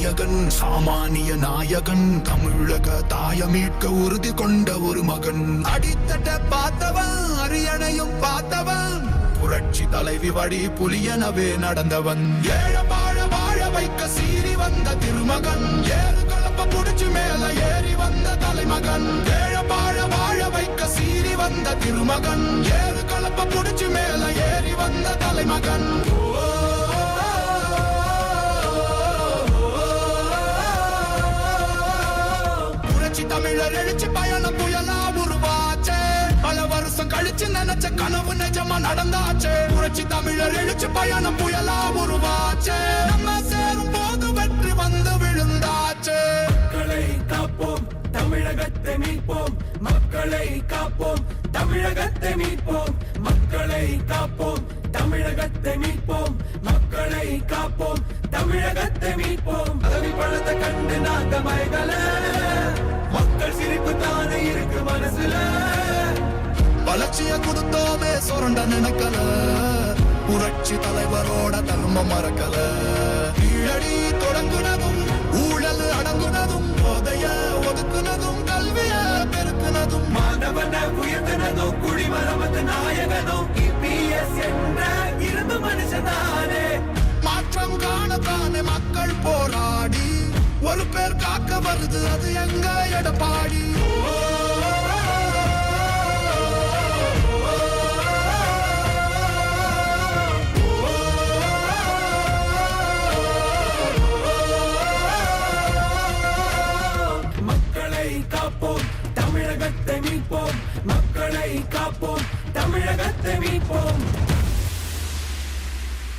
நாயகன் சாமானிய நாயகன் தமிழக தாய மீட்க உறுதி கொண்ட ஒரு மகன் அடித்தட்ட பார்த்தவன் அரியணையும் பார்த்தவன் புரட்சி தலைவி வழி புலியனவே நடந்தவன் ஏழ வாழ வாழ வைக்க சீறி வந்த திருமகன் ஏறு கலப்ப புடிச்சு மேல ஏறி வந்த தலைமகன் ஏழ வாழ வாழ வைக்க சீறி வந்த திருமகன் ஏறு கலப்ப புடிச்சு மேல ஏறி வந்த தலைமகன் தமிழர் எழுச்சி பயணம் புயலா உருவாச்சே பல வருஷம் கழிச்சு நினைச்ச கனவு நிஜமா நடந்தாச்சே புரட்சி தமிழர் எழுச்சி பயணம் புயலா உருவாச்சே நம்ம சேரும் போது வெற்றி வந்து விழுந்தாச்சே மக்களை காப்போம் தமிழகத்தை மீட்போம் மக்களை காப்போம் தமிழகத்தை மீட்போம் மக்களை காப்போம் தமிழகத்தை மீட்போம் மக்களை காப்போம் தமிழகத்தை மீட்போம் பதவி பழத்தை கண்டு நாங்க மயங்கல மக்கள் சிரிப்பு தானே இருக்கு மனசுல வளர்ச்சிய கொடுத்தோமே சுரண்ட நினைக்கல புரட்சி தலைவரோட தர்மம் மறக்கல கீழடி தொடங்குனதும் ஊழல் அடங்குனதும் போதைய ஒதுக்குனதும் கல்விய பெருக்குனதும் மாணவன உயர்த்தினதும் குடிமரமத்து நாயகனும் இபிஎஸ் என்ற இரும்பு மனுஷனானே மாற்றம் காணத்தானே மக்கள் போராடி ஒரு பேர் காக்க வருது அது எங்க எடப்பாடி